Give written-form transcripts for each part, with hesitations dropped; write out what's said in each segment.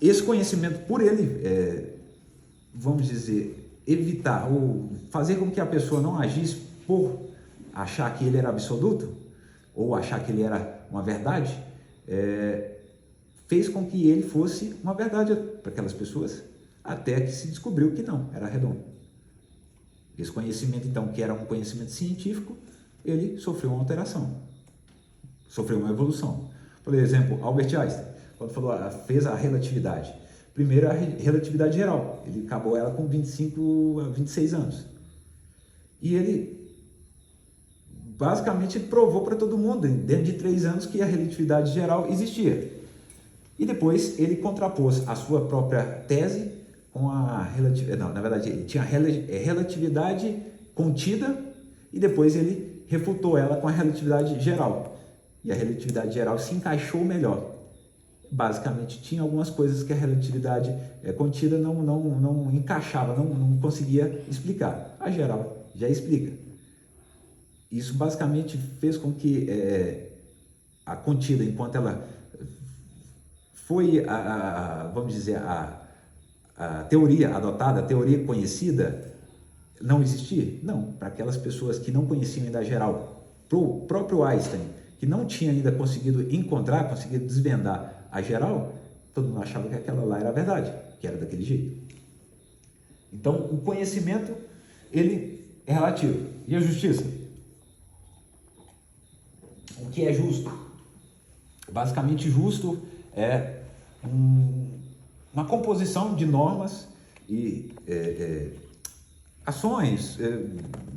esse conhecimento, por ele, vamos dizer, evitar ou fazer com que a pessoa não agisse por achar que ele era absoluto, ou achar que ele era uma verdade, fez com que ele fosse uma verdade para aquelas pessoas, até que se descobriu que não, era redondo. Esse conhecimento, então, que era um conhecimento científico, ele sofreu uma alteração, sofreu uma evolução. Por exemplo, Albert Einstein, quando fez a relatividade, primeiro a relatividade geral, ele acabou ela com 25 a 26 anos. E ele, basicamente, provou para todo mundo, dentro de 3 anos, que a relatividade geral existia. E depois ele contrapôs a sua própria tese com a relatividade, não, na verdade, ele tinha relatividade contida e depois ele refutou ela com a relatividade geral. E a relatividade geral se encaixou melhor. Basicamente, tinha algumas coisas que a relatividade contida não encaixava, não conseguia explicar. A geral já explica. Isso basicamente fez com que a contida, enquanto ela foi, vamos dizer, a teoria adotada, a teoria conhecida, não existir? Não, para aquelas pessoas que não conheciam ainda a geral, para o próprio Einstein, que não tinha ainda conseguido encontrar, conseguido desvendar a geral, todo mundo achava que aquela lá era a verdade, que era daquele jeito. Então, o conhecimento, ele é relativo. E a justiça? O que é justo? Basicamente, justo é uma composição de normas e ações,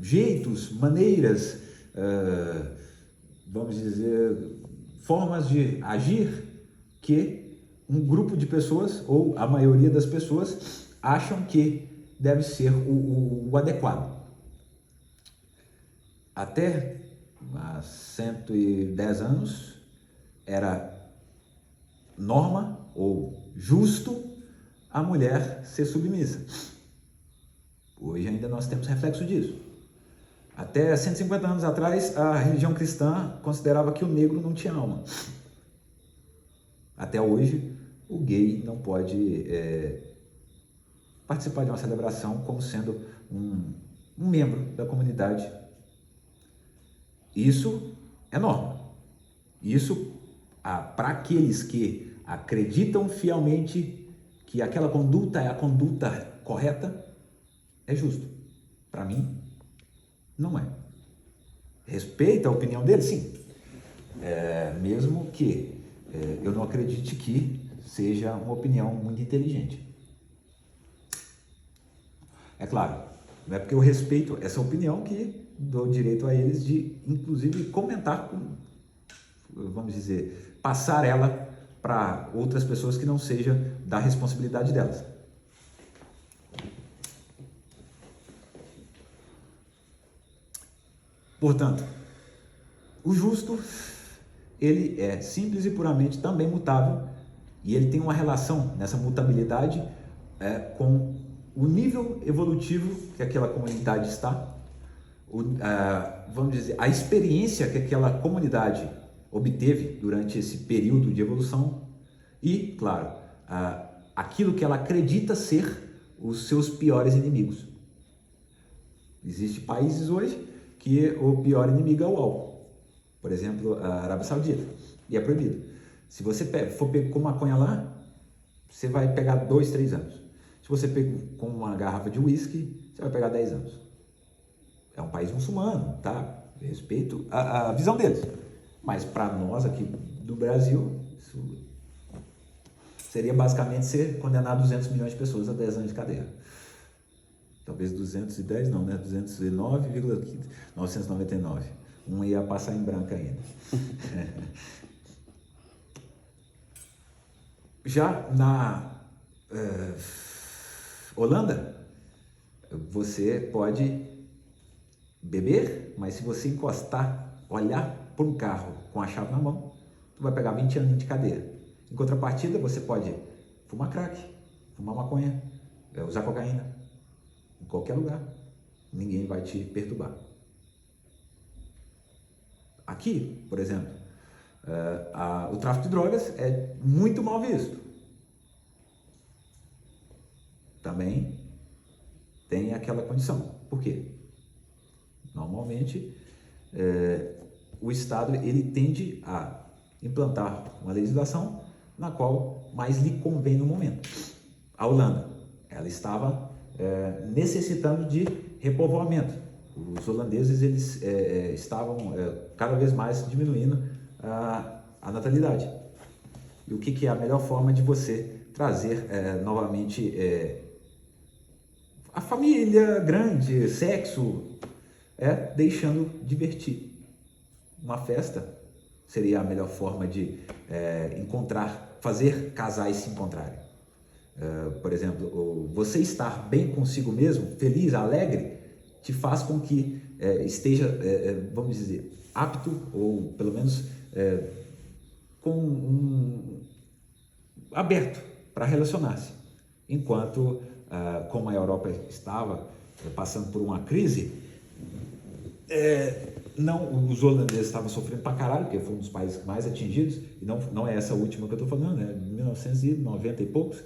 jeitos, maneiras, vamos dizer, formas de agir que um grupo de pessoas, ou a maioria das pessoas, acham que deve ser o adequado. Até há 110 anos era norma ou justo a mulher ser submissa. Hoje ainda nós temos reflexo disso. Até 150 anos atrás, a religião cristã considerava que o negro não tinha alma. Até hoje, o gay não pode participar de uma celebração como sendo um membro da comunidade. Isso é norma. Isso, para aqueles que acreditam fielmente que aquela conduta é a conduta correta, é justo. Para mim, não é. Respeita a opinião dele? Sim. Mesmo que eu não acredite que seja uma opinião muito inteligente. É claro, não é porque eu respeito essa opinião que dou direito a eles de, inclusive, comentar, vamos dizer, passar ela para outras pessoas que não seja da responsabilidade delas. Portanto, o justo, ele é simples e puramente também mutável, e ele tem uma relação nessa mutabilidade com o nível evolutivo que aquela comunidade está, vamos dizer, a experiência que aquela comunidade obteve durante esse período de evolução e, claro, aquilo que ela acredita ser os seus piores inimigos. Existem países hoje que o pior inimigo é o álcool. Por exemplo, a Arábia Saudita. E é proibido. Se você for pegar com maconha lá, você vai pegar 2, 3 anos. Se você pega com uma garrafa de uísque, você vai pegar 10 anos. É um país muçulmano, tá? Respeito a visão deles. Mas para nós aqui do Brasil, isso seria basicamente ser condenado 200 milhões de pessoas a 10 anos de cadeia. Talvez 210, não, né? 209,999. Um ia passar em branco ainda. Já na Holanda, você pode beber, mas se você encostar, olhar para um carro com a chave na mão, tu vai pegar 20 anos de cadeia. Em contrapartida, você pode fumar crack, fumar maconha, usar cocaína, em qualquer lugar. Ninguém vai te perturbar. Aqui, por exemplo, o tráfico de drogas é muito mal visto. também tem aquela condição. Por quê? Normalmente, o Estado ele tende a implantar uma legislação na qual mais lhe convém no momento. A Holanda, ela estava necessitando de repovoamento. Os holandeses eles estavam cada vez mais diminuindo a natalidade. E o que é a melhor forma de você trazer novamente a família grande, sexo, deixando divertir. Uma festa seria a melhor forma de fazer casais se encontrarem. Por exemplo, você estar bem consigo mesmo, feliz, alegre, te faz com que esteja, vamos dizer, apto, ou pelo menos aberto para relacionar-se. Enquanto, como a Europa estava passando por uma crise, os holandeses estavam sofrendo pra caralho, porque foi um dos países mais atingidos, e não é essa última que eu estou falando, né? 1990 e poucos.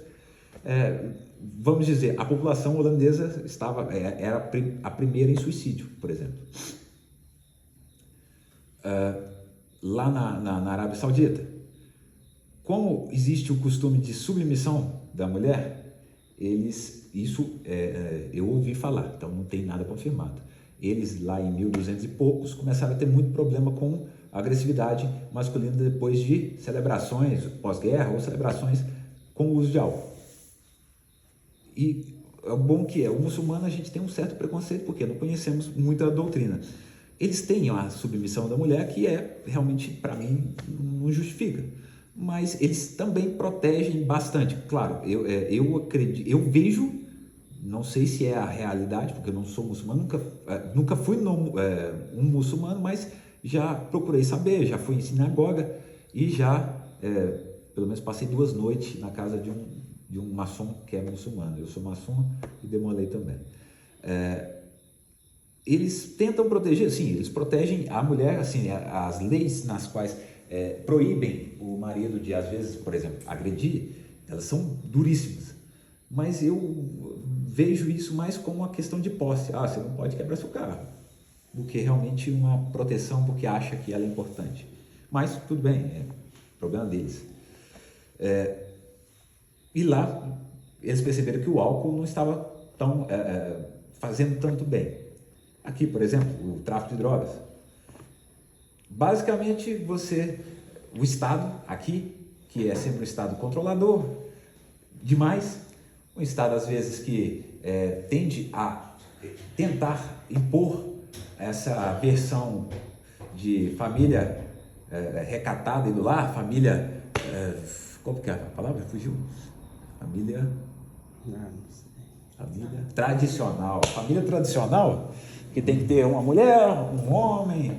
Vamos dizer, a população holandesa era a primeira em suicídio, por exemplo. Lá na Arábia Saudita, como existe o costume de submissão da mulher, eu ouvi falar, então não tem nada confirmado. Eles lá em 1200 e poucos começaram a ter muito problema com a agressividade masculina depois de celebrações pós-guerra ou celebrações com o uso de álcool. E é bom que o muçulmano a gente tem um certo preconceito porque não conhecemos muita doutrina. Eles têm a submissão da mulher que realmente, para mim, não justifica. Mas eles também protegem bastante. Claro, eu acredito, eu vejo, não sei se é a realidade, porque eu não sou muçulmano, nunca fui um muçulmano, mas já procurei saber, já fui em sinagoga e pelo menos passei 2 noites na casa de um maçom que é muçulmano. Eu sou maçom e demolei também. Eles tentam proteger, sim, eles protegem a mulher, assim, as leis nas quais proíbem o marido de, às vezes, por exemplo, agredir, elas são duríssimas. Mas eu vejo isso mais como uma questão de posse. Você não pode quebrar seu carro, do que realmente uma proteção porque acha que ela é importante. Mas tudo bem, é problema deles. E lá eles perceberam que o álcool não estava fazendo tanto bem. Aqui, por exemplo, o tráfico de drogas. Basicamente, o Estado aqui, que é sempre um Estado controlador demais, um Estado às vezes que tende a tentar impor essa versão de família recatada e do lar, família, como que é a palavra? Fugiu? Família tradicional. Família tradicional, que tem que ter uma mulher, um homem,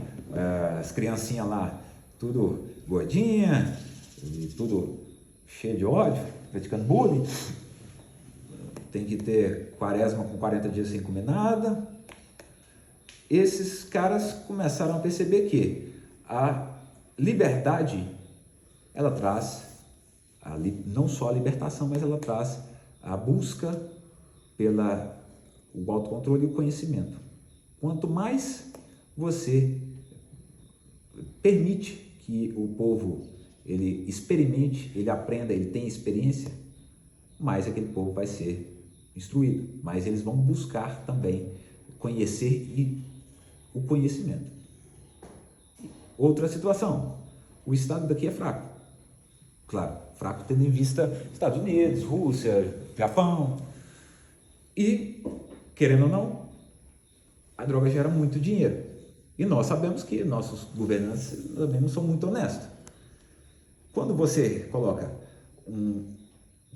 as criancinhas lá, tudo gordinha, e tudo cheio de ódio, praticando bullying. Tem que ter quaresma com 40 dias sem comer nada. Esses caras começaram a perceber que a liberdade, ela traz não só a libertação, mas ela traz a busca pelo autocontrole e o conhecimento. Quanto mais você permite que o povo ele experimente, ele aprenda, ele tenha experiência, mais aquele povo vai ser instruído, mas eles vão buscar também conhecer o conhecimento. Outra situação, o Estado daqui é fraco. Claro, fraco tendo em vista Estados Unidos, Rússia, Japão. E, querendo ou não, a droga gera muito dinheiro. E nós sabemos que nossos governantes também não são muito honestos. Quando você coloca um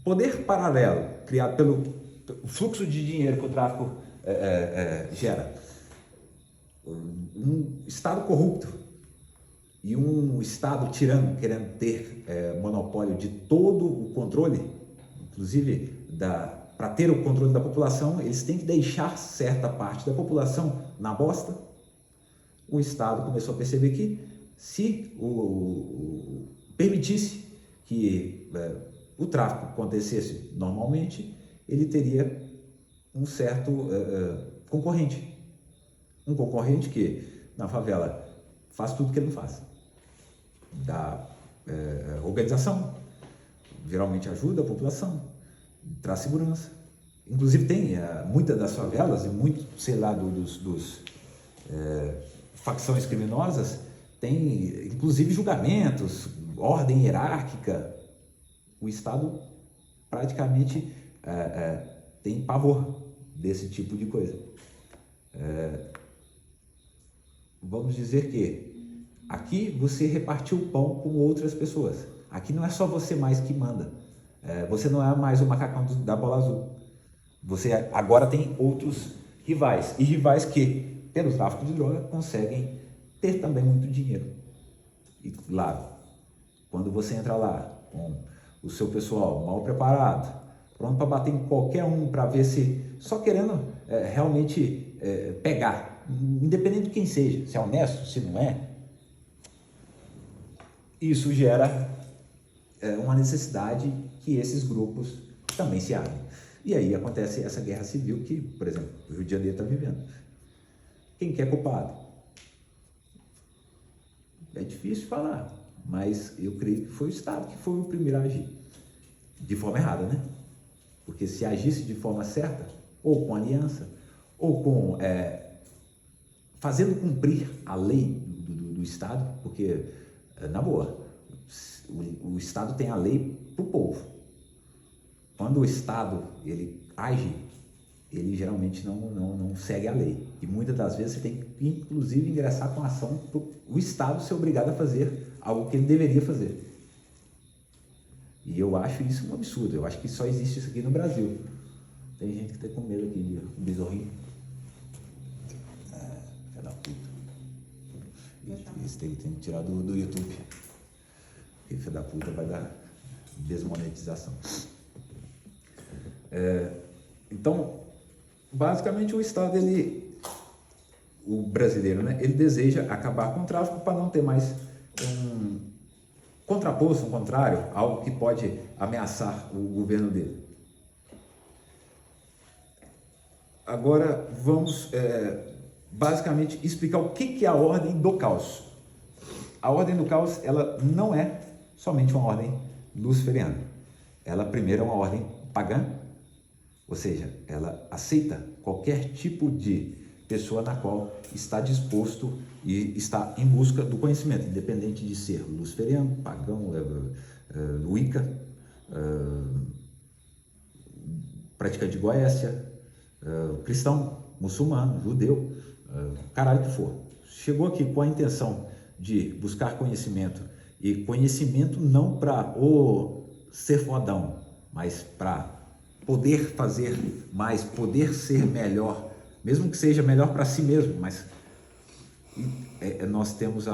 poder paralelo criado pelo fluxo de dinheiro que o tráfico gera, um Estado corrupto e um Estado tirano querendo ter monopólio de todo o controle, inclusive para ter o controle da população, eles têm que deixar certa parte da população na bosta. O Estado começou a perceber que se permitisse que o tráfico acontecesse normalmente, ele teria um certo concorrente. Um concorrente que, na favela, faz tudo que ele não faz. Dá organização, geralmente ajuda a população, traz segurança. Inclusive tem muitas das favelas e muito, sei lá, dos facções criminosas, tem inclusive julgamentos, ordem hierárquica. O Estado praticamente tem pavor desse tipo de coisa. Vamos dizer que aqui você repartiu o pão com outras pessoas. Aqui não é só você mais que manda. Você não é mais o macacão da bola azul. Você agora tem outros rivais. E rivais que, pelo tráfico de droga, conseguem ter também muito dinheiro. E claro, quando você entra lá com o seu pessoal mal preparado, pronto para bater em qualquer um, para ver se, só querendo realmente pegar, independente de quem seja, se é honesto, se não é, isso gera uma necessidade que esses grupos também se abrem. E aí acontece essa guerra civil que, por exemplo, o Rio de Janeiro está vivendo. Quem que é culpado? É difícil falar, mas eu creio que foi o Estado que foi o primeiro a agir. De forma errada, né? Porque se agisse de forma certa, ou com aliança, ou com fazendo cumprir a lei do Estado, porque, na boa, o Estado tem a lei para o povo. Quando o Estado ele age, ele geralmente não segue a lei. E muitas das vezes você tem que, inclusive, ingressar com ação para o Estado ser obrigado a fazer algo que ele deveria fazer. E eu acho isso um absurdo. Eu acho que só existe isso aqui no Brasil. Tem gente que tá com medo aqui de besorrinho. Filha da puta. Isso tem que tirar do YouTube. Porque filha da puta vai dar desmonetização. Então, basicamente o Estado, o brasileiro, né, ele deseja acabar com o tráfico para não ter mais um contraposto, um contrário, algo que pode ameaçar o governo dele. Agora vamos basicamente explicar o que é a ordem do caos. A ordem do caos, ela não é somente uma ordem luciferiana. Ela primeiro é uma ordem pagã, ou seja, ela aceita qualquer tipo de pessoa na qual está disposto e está em busca do conhecimento, independente de ser luciferiano, pagão, wicca, praticante de goécia, cristão, muçulmano, judeu, caralho que for. Chegou aqui com a intenção de buscar conhecimento, e conhecimento não para ser fodão, mas para poder fazer mais, poder ser melhor, mesmo que seja melhor para si mesmo, mas nós temos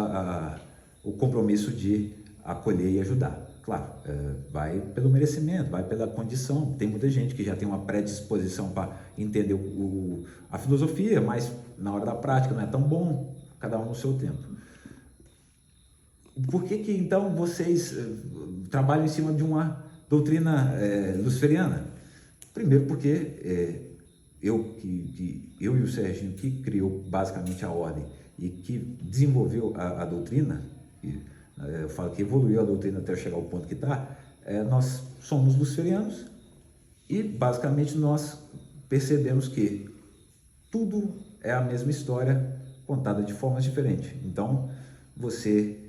o compromisso de acolher e ajudar. Claro, vai pelo merecimento, vai pela condição. Tem muita gente que já tem uma predisposição para entender a filosofia, mas na hora da prática não é tão bom, cada um no seu tempo. Por que então vocês trabalham em cima de uma doutrina luciferiana? Primeiro porque eu e o Serginho, que criou basicamente a ordem e que desenvolveu a doutrina, eu falo que evoluiu a doutrina até chegar ao ponto que está, nós somos luciferianos e basicamente nós percebemos que tudo é a mesma história contada de formas diferentes. Então você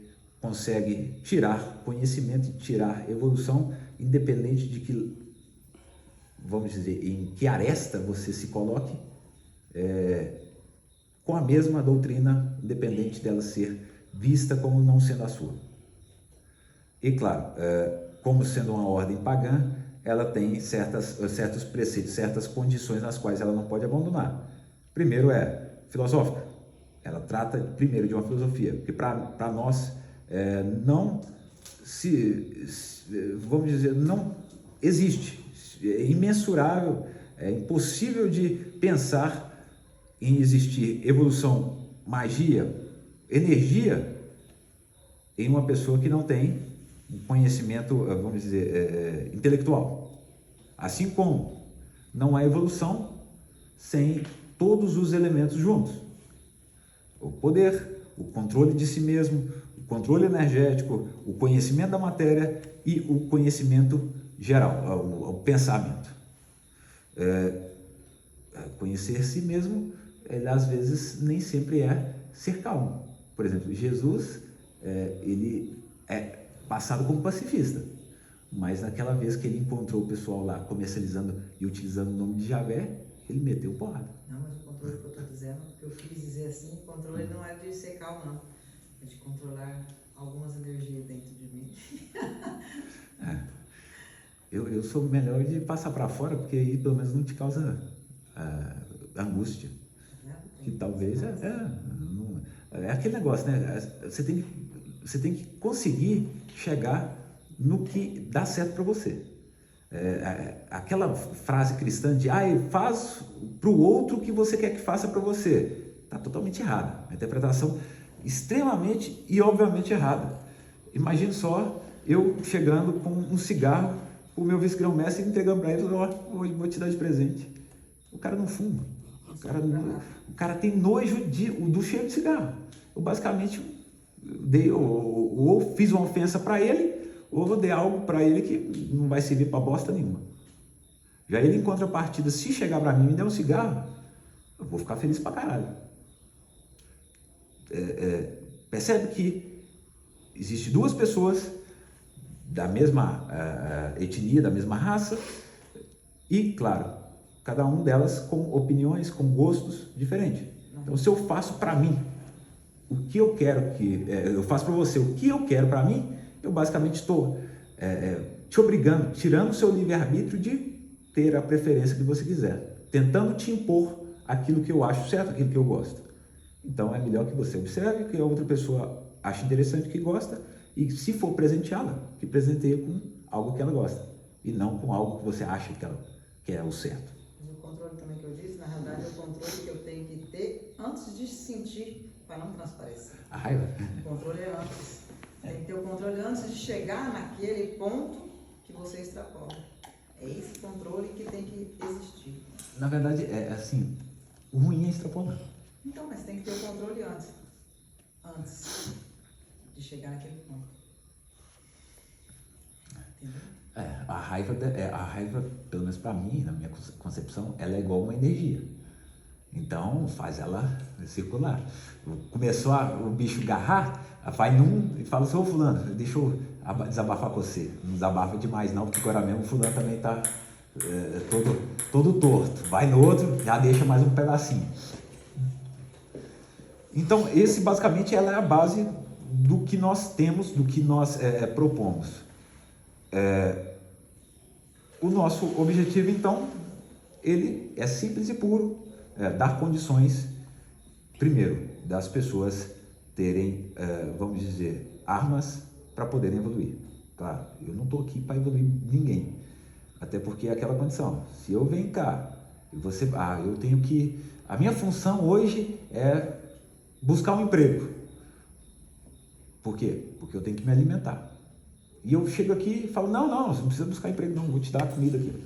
consegue tirar conhecimento e tirar evolução independente de que, vamos dizer, em que aresta você se coloque, com a mesma doutrina, independente dela ser vista como não sendo a sua. E claro, como sendo uma ordem pagã, ela tem certos preceitos, certas condições nas quais ela não pode abandonar. Primeiro filosófica. Ela trata primeiro de uma filosofia, porque para nós não vamos dizer, não existe, é imensurável, é impossível de pensar em existir evolução, magia, energia em uma pessoa que não tem um conhecimento, vamos dizer, intelectual. Assim como Não há evolução sem todos os elementos juntos. O poder, o controle de si mesmo, o controle energético, o conhecimento da matéria e o conhecimento geral, o pensamento. Conhecer si mesmo, ele às vezes nem sempre é ser calmo. Por exemplo, Jesus, ele é passado como pacifista, mas naquela vez que ele encontrou o pessoal lá comercializando e utilizando o nome de Javé, ele meteu porrada. Não, mas o controle que eu estou dizendo, que eu quis dizer assim, o controle não é de ser calmo, não. É de controlar algumas energias dentro de mim. Eu sou melhor de passar para fora, porque aí pelo menos não te causa angústia. Que talvez é aquele negócio, né? Você tem que conseguir chegar no que dá certo para você. Aquela frase cristã de faz para o outro o que você quer que faça para você, está totalmente errada. Uma interpretação extremamente e obviamente errada. Imagine só eu chegando com um cigarro, o meu vice-grão-mestre entregando para ele, hoje vou te dar de presente. O cara não fuma. O cara tem nojo do cheiro de cigarro. Eu basicamente dei, ou fiz uma ofensa para ele, ou dei algo para ele que não vai servir para bosta nenhuma. Já ele, em contrapartida, se chegar para mim e me der um cigarro, eu vou ficar feliz pra caralho. Percebe que existe duas pessoas da mesma etnia, da mesma raça, e, claro, cada uma delas com opiniões, com gostos diferentes. Então, se eu faço para mim o que eu quero eu faço para você o que eu quero para mim, eu basicamente estou te obrigando, tirando o seu livre-arbítrio de ter a preferência que você quiser, tentando te impor aquilo que eu acho certo, aquilo que eu gosto. Então, é melhor que você observe que a outra pessoa acha interessante, que gosta, e se for presenteá-la, que presenteie com algo que ela gosta, e não com algo que você acha que é o certo. Mas o controle também que eu disse, na realidade, é o controle que eu tenho que ter antes de sentir, para não transparecer. A raiva? O controle é antes. Tem que ter o controle antes de chegar naquele ponto que você extrapola. É esse controle que tem que existir. Na verdade, é assim, o ruim é extrapolar. Então, mas tem que ter o controle antes de chegar naquele ponto. Entendeu? A raiva, pelo menos para mim, na minha concepção, ela é igual uma energia. Então, faz ela circular. Começou o bicho agarrar, vai num e fala assim, ô fulano, deixa eu desabafar com você. Não desabafa demais não, porque agora mesmo o fulano também está todo torto. Vai no outro, já deixa mais um pedacinho. Então, esse basicamente ela é a base do que nós temos, do que nós propomos. O nosso objetivo, então, ele é simples e puro, dar condições, primeiro, das pessoas terem, vamos dizer, armas para poderem evoluir. Claro, eu não estou aqui para evoluir ninguém, até porque é aquela condição. Se eu venho cá e você, eu tenho que, a minha função hoje é buscar um emprego. Por quê? Porque eu tenho que me alimentar. E eu chego aqui e falo, não, você não precisa buscar emprego não, vou te dar comida aqui.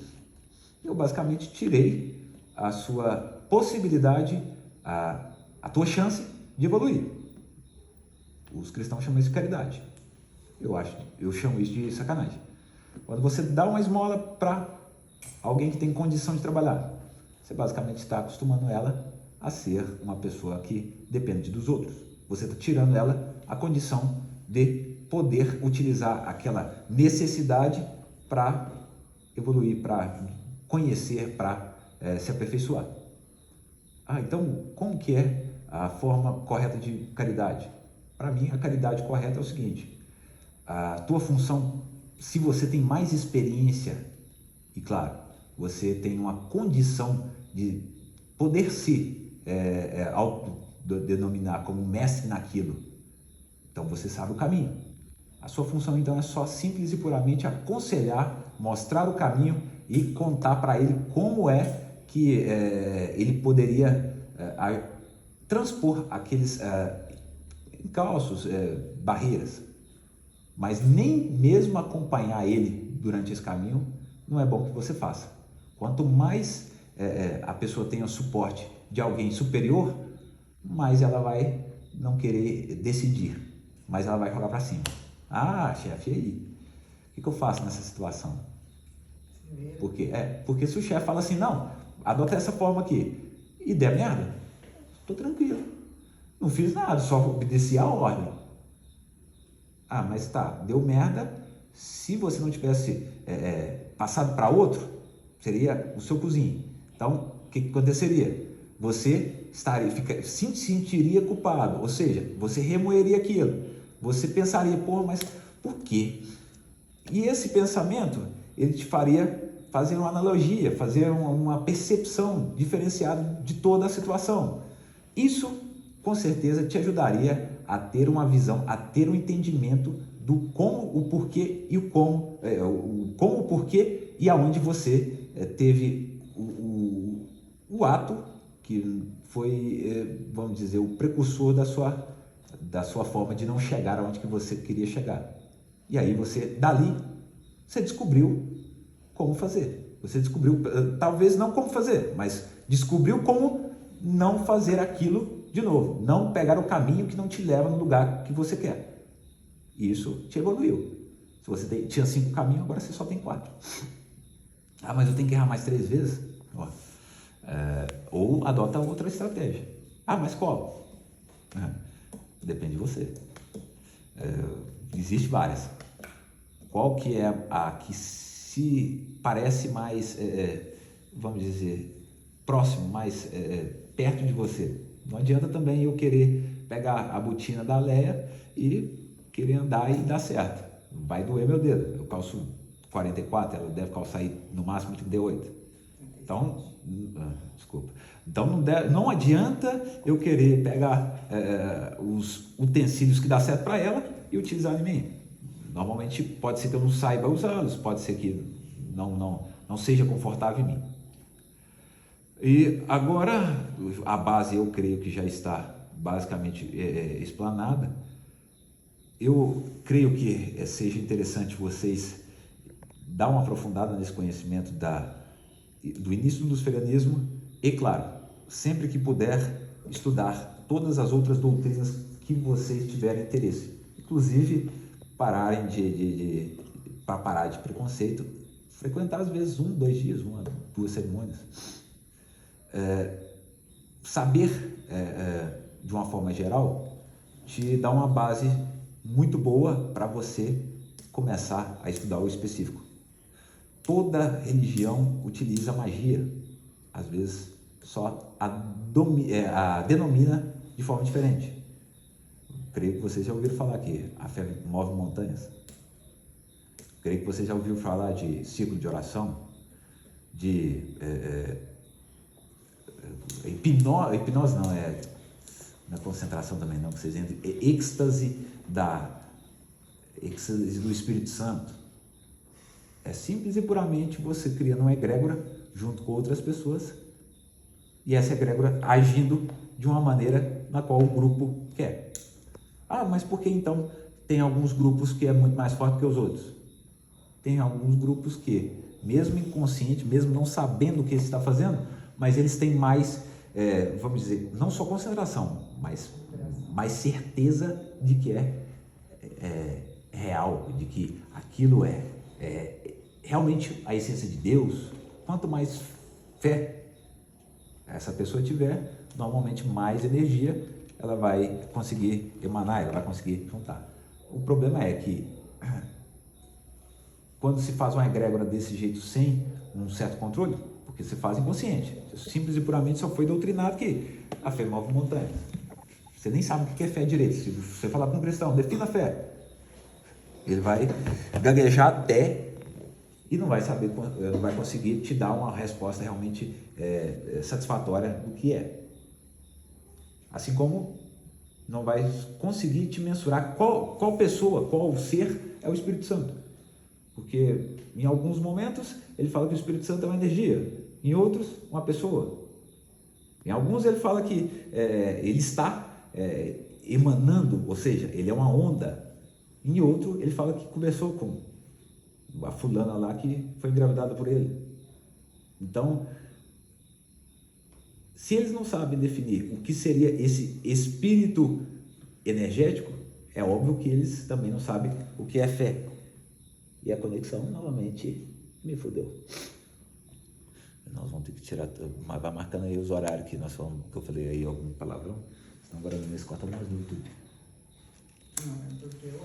Eu basicamente tirei a sua possibilidade, a tua chance de evoluir. Os cristãos chamam isso de caridade. Eu chamo isso de sacanagem. Quando você dá uma esmola para alguém que tem condição de trabalhar, você basicamente está acostumando ela a ser uma pessoa que depende dos outros. Você está tirando ela a condição de poder utilizar aquela necessidade para evoluir, para conhecer, para se aperfeiçoar. Então, como que é a forma correta de caridade? Para mim, a caridade correta é o seguinte, a tua função, se você tem mais experiência, e claro, você tem uma condição de poder se autodenominar como mestre naquilo, então você sabe o caminho. A sua função então é só simples e puramente aconselhar, mostrar o caminho e contar para ele como é que ele poderia transpor aqueles encalços, barreiras. Mas nem mesmo acompanhar ele durante esse caminho não é bom que você faça. Quanto mais a pessoa tenha o suporte de alguém superior, mais ela vai não querer decidir, mais ela vai jogar para cima. Ah, chefe, e aí? O que eu faço nessa situação? Porque se o chefe fala assim, não, adota essa forma aqui, e der merda, estou tranquilo, não fiz nada, só obedeci a ordem. Ah, mas tá, deu merda, se você não tivesse passado para outro, seria o seu cozinho. Então, o que aconteceria? Você se sentiria culpado, ou seja, você remoeria aquilo, você pensaria, pô, mas por quê? E esse pensamento, ele te faria fazer uma analogia, fazer uma percepção diferenciada de toda a situação. Isso, com certeza, te ajudaria a ter uma visão, a ter um entendimento do como, o porquê e o como, o porquê e aonde você teve o ato que foi, vamos dizer, o precursor da sua forma de não chegar aonde que você queria chegar. E aí dali, você descobriu como fazer. Você descobriu, talvez não como fazer, mas descobriu como não fazer aquilo de novo. Não pegar o caminho que não te leva no lugar que você quer. Isso te evoluiu. Se você tinha 5 caminhos, agora você só tem 4. Ah, mas eu tenho que errar mais 3 vezes? Ou adota outra estratégia. Ah, mas qual? Depende de você. Existe várias. Qual que é a que se parece mais, vamos dizer, próximo, mais perto de você? Não adianta também eu querer pegar a botina da Leia e querer andar e dar certo. Vai doer meu dedo. Eu calço 44, ela deve calçar aí no máximo 38. Então, desculpa. Então não adianta eu querer pegar os utensílios que dá certo para ela e utilizar em mim. Normalmente pode ser que eu não saiba usá-los, pode ser que não seja confortável em mim. E agora a base eu creio que já está basicamente explanada. Eu creio que seja interessante vocês dar uma aprofundada nesse conhecimento do início do luciferianismo e, claro, sempre que puder, estudar todas as outras doutrinas que vocês tiverem interesse. Inclusive, pararem para parar de preconceito, frequentar às vezes 1, 2 dias, 1 a 2 cerimônias. Saber, de uma forma geral, te dá uma base muito boa para você começar a estudar o específico. Toda religião utiliza magia, às vezes só a denomina de forma diferente. Creio que vocês já ouviram falar que a fé move montanhas. Creio que vocês já ouviram falar de círculo de oração, de hipnose não é concentração também não, vocês entram, êxtase do Espírito Santo. É simples e puramente você criando uma egrégora junto com outras pessoas e essa egrégora agindo de uma maneira na qual o grupo quer. Ah, mas por que então tem alguns grupos que é muito mais forte que os outros? Tem alguns grupos que, mesmo inconsciente, mesmo não sabendo o que eles estão fazendo, mas eles têm mais, vamos dizer, não só concentração, mas mais certeza de que é real, de que aquilo é realmente a essência de Deus. Quanto mais fé essa pessoa tiver, normalmente mais energia ela vai conseguir emanar, ela vai conseguir juntar. O problema é que quando se faz uma egrégora desse jeito sem um certo controle, porque se faz inconsciente, simples e puramente só foi doutrinado que a fé move montanhas. Você nem sabe o que é fé direito. Se você falar para um cristão, defina a fé, ele vai gaguejar até e não vai saber, não vai conseguir te dar uma resposta realmente satisfatória do que é. Assim como não vai conseguir te mensurar qual pessoa, qual ser é o Espírito Santo. Porque em alguns momentos ele fala que o Espírito Santo é uma energia, em outros uma pessoa. Em alguns ele fala que ele está emanando, ou seja, ele é uma onda. Em outro ele fala que conversou com a fulana lá que foi engravidada por ele. Então, se eles não sabem definir o que seria esse espírito energético, é óbvio que eles também não sabem o que é fé. E a conexão, novamente, me fodeu. Nós vamos ter que tirar, vai marcando aí os horários que nós falamos, que eu falei aí algum palavrão, senão agora no mês corta mais no YouTube. Não, é porque eu